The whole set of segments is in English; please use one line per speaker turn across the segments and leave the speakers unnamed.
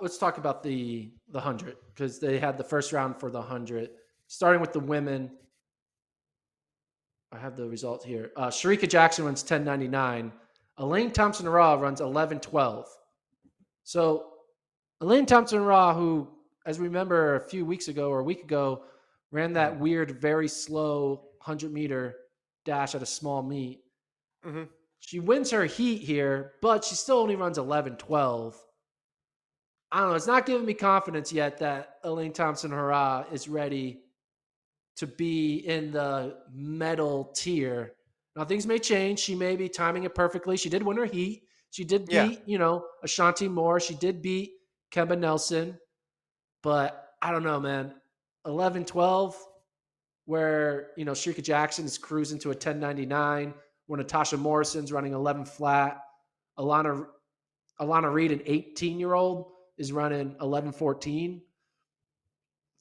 let's talk about the 100 because they had the first round for the 100. Starting with the women, I have the result here. Shericka Jackson runs 10:99. Elaine Thompson-Herah runs 11:12. So Elaine Thompson-Herah, who, as we remember a few weeks ago or a week ago, ran that
Mhm.
weird, very slow 100-meter dash at a small meet.
Mhm.
She wins her heat here, but she still only runs 11:12. I don't know. It's not giving me confidence yet that Elaine Thompson-Herah is ready to be in the medal tier. Now things may change. She may be timing it perfectly. She did win her heat. She did
Yeah.
beat, Ashanti Moore. She did beat Kemba Nelson. But I don't know, man. 11:12, where, Shericka Jackson is cruising to a 10:99, where Natasha Morrison's running 11 flat. Alana Alana Reed, an 18-year-old, is running 11:14.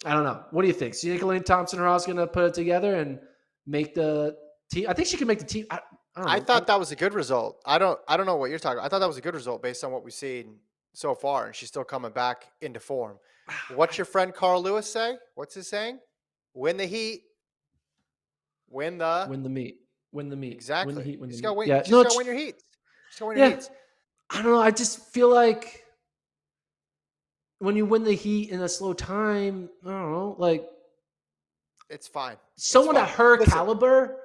I don't know. What do you think? So you think Elaine Thompson-Herah is going to put it together and make the team? I think she can make the team. I don't
I
know.
thought that was a good result. I don't know what you're talking about. I thought that was a good result based on what we've seen so far, and she's still coming back into form. What's your friend Carl Lewis say? What's his saying? Win the heat, win the
Win the meet. Win the meet. Win the
exactly.
heat. Win
You
the
just gotta
meet.
win. You
Yeah.
just
No.
gotta win your heats. Just gotta win your
Yeah.
heats.
I don't know. I just feel like when you win the heat in a slow time, I don't know, like
It's fine. It's
someone at
fine.
her
Listen,
caliber,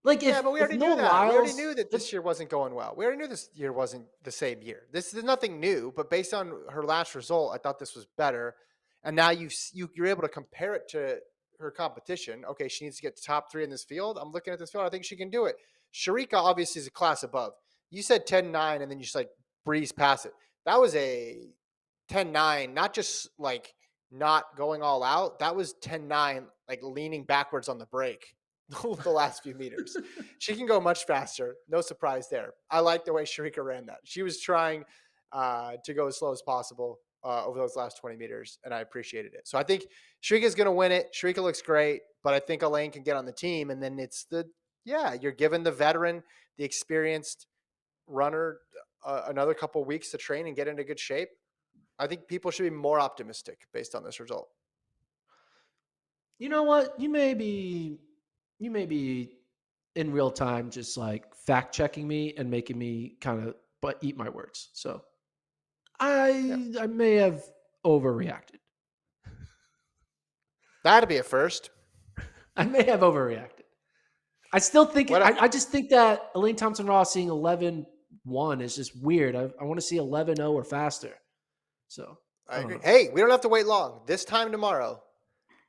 like
yeah,
if
but we
if
already knew
Noah
that. We already knew
Lyles,
that
if
this year wasn't going well. We already knew this year wasn't the same year. This is nothing new, but based on her last result, I thought this was better. And now you're able to compare it to her competition. Okay, she needs to get to top 3 in this field. I'm looking at this field. I think she can do it. Shericka obviously is a class above. You said 10-9 and then you just like breeze past it. That was a 10-9, not just like not going all out. That was 10-9, like leaning backwards on the brake the last few meters. She can go much faster. No surprise there. I like the way Shericka ran that. She was trying to go as slow as possible over those last 20 meters, and I appreciated it. So I think Shericka's going to win it. Shericka looks great, but I think Elaine can get on the team, and then you're giving the veteran, the experienced runner another couple weeks to train and get into good shape. I think people should be more optimistic based on this result.
you know what, you may be in real time just like fact checking me and making me kind of but eat my words. So
Yeah,
I may have overreacted.
that'd be a first.
I may have overreacted. I still think
What
I just think that Elaine Thompson Ross seeing 11:1 is just weird. I want to see 11:0 or faster. So
I
I don't
agree.
know.
Hey, we don't have to wait long. This time tomorrow,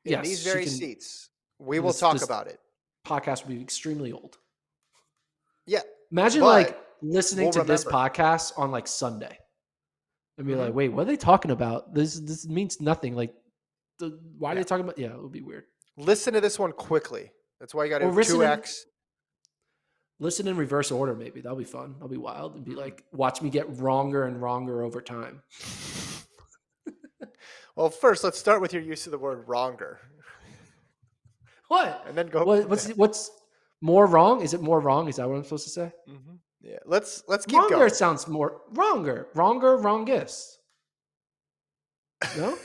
in
Yes,
these
she
very
can.
seats, we will
This
talk
this
about it.
podcast will be extremely old.
Yeah,
Imagine
but
like listening
we'll
to this
remember.
podcast on like Sunday and be
Hmm.
like, wait, what are they talking about? This means nothing. Like, why are they
Yeah,
talking about? Yeah, it would be weird.
listen to this one quickly. That's why you got to
Or
do two x.
listen in reverse order. Maybe that'll be fun. That'll be wild and be
Mm.
like, watch me get wronger and wronger over time.
Well, first, let's start with your use of the word wronger,
What?
and then go
What?
from
What's
there.
what's more wrong? Is it more wrong? Is that what I'm supposed to say?
Yeah, let's keep
Wronger
going.
sounds more wronger. Wronger, wrongest. No?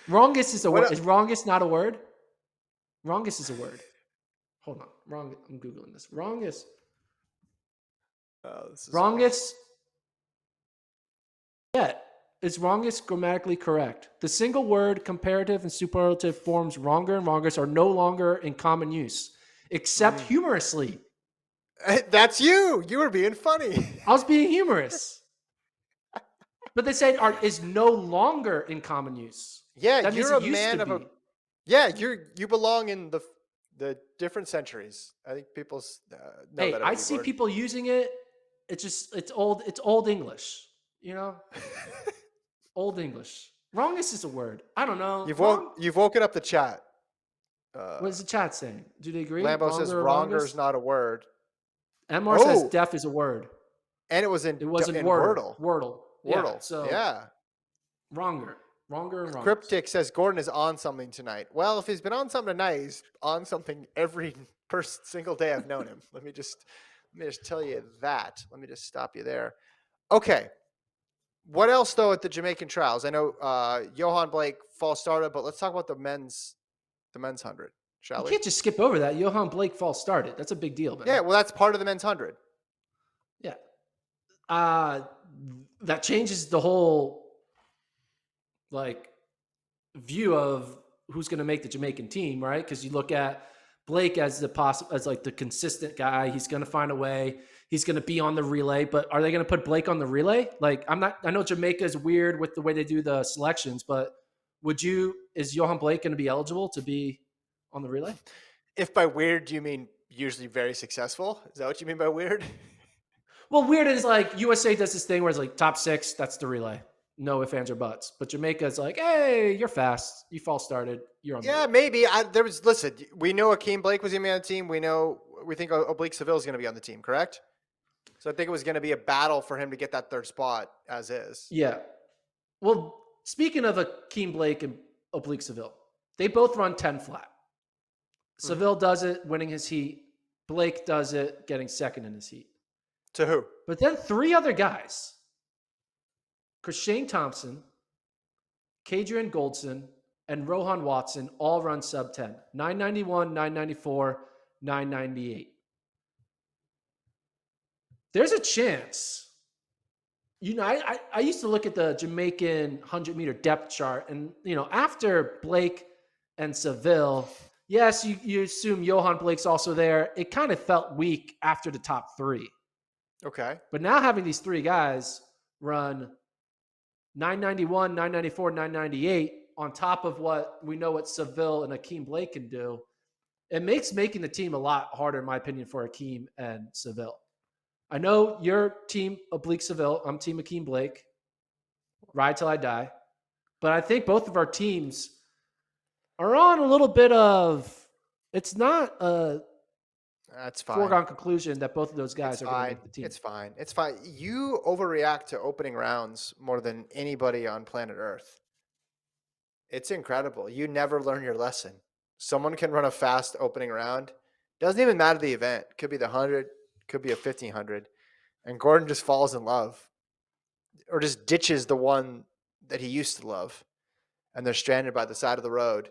Wrongest is a word.
What?
Is wrongest not a word? Wrongest is a word. Hold on. Wrong. I'm Googling this. Wrongest.
Oh, this is funny.
Wrongest. Yeah. Is wrongest grammatically correct? The single word comparative and superlative forms wronger and wrongest are no longer in common use, except
Mm.
humorously.
That's you. You were being funny.
I was being humorous. But they said art is no longer in common use.
Yeah,
That means
you're
it
a
used to
man of a.
be.
Yeah, you belong in the different centuries. I think people know
Hey,
that
I
already,
see
Gordon.
people using it. It's old. It's old English. You know, old English. Wrongness is a word. I don't know. Wrong.
You've woken up the chat.
What
Uh,
is the chat saying? Do they agree?
Lambo says
Wronger or
wronger is
wrongest?
not a word.
MR says
Oh,
deaf is a word.
and it was
It was in
in
Wordle.
Wordle.
Wordle. Yeah.
Wordle.
So
Yeah.
wronger. Wronger and wrongest.
Cryptic says Gordon is on something tonight. Well, if he's been on something tonight, he's on something every first single day I've known him. Let me just tell you that. Let me just stop you there. Okay. What else though at the Jamaican trials? I know Johan Blake false started, but let's talk about the men's 100,
You
shall we?
can't just skip over that. Johan Blake false started. That's a big deal,
Yeah,
man.
well, that's part of the men's 100.
Yeah. Uh, that changes the whole like view of who's going to make the Jamaican team, right? Because you look at Blake as as like the consistent guy. He's going to find a way. He's going to be on the relay. But are they going to put Blake on the relay? Like I'm not. I know Jamaica is weird with the way they do the selections, but is Johan Blake going to be eligible to be on the relay?
If by weird you mean usually very successful, is that what you mean by weird?
Well, weird is like USA does this thing where it's like top six, that's the relay. No ifs, ands, or buts. But Jamaica's like, hey, you're fast. You false started. You're on the
Yeah,
relay.
maybe. Listen, we know Akeem Blake was going to be on the team. We think Oblique Seville is going to be on the team, correct? So I think it was going to be a battle for him to get that third spot as is.
Yeah. Well, speaking of Akeem Blake and Oblique Seville, they both run 10 flat.
Mhm.
Seville does it, winning his heat. Blake does it, getting second in his heat.
To who?
But then three other guys, Shane Thompson, Kadrian Goldson, and Rohan Watson all run sub 10. 991, 994, 998. There's a chance. I used to look at the Jamaican 100-meter depth chart, and, after Blake and Seville, yes, you assume Johan Blake's also there. It kind of felt weak after the top three.
Okay.
But now having these three guys run 991, 994, 998 on top of what we know what Seville and Akeem Blake can do, it makes making the team a lot harder, in my opinion, for Akeem and Seville. I know your team Oblique Seville. I'm team Akeem Blake. Ride till I die. But I think both of our teams are on a little bit of. It's not a
That's fine.
foregone conclusion that both of those
It's
guys are going to
fine.
make the team.
It's fine. It's fine. You overreact to opening rounds more than anybody on planet Earth. It's incredible. You never learn your lesson. Someone can run a fast opening round. Doesn't even matter the event. Could be the 100, could be a 1500. And Gordon just falls in love or just ditches the one that he used to love. And they're stranded by the side of the road.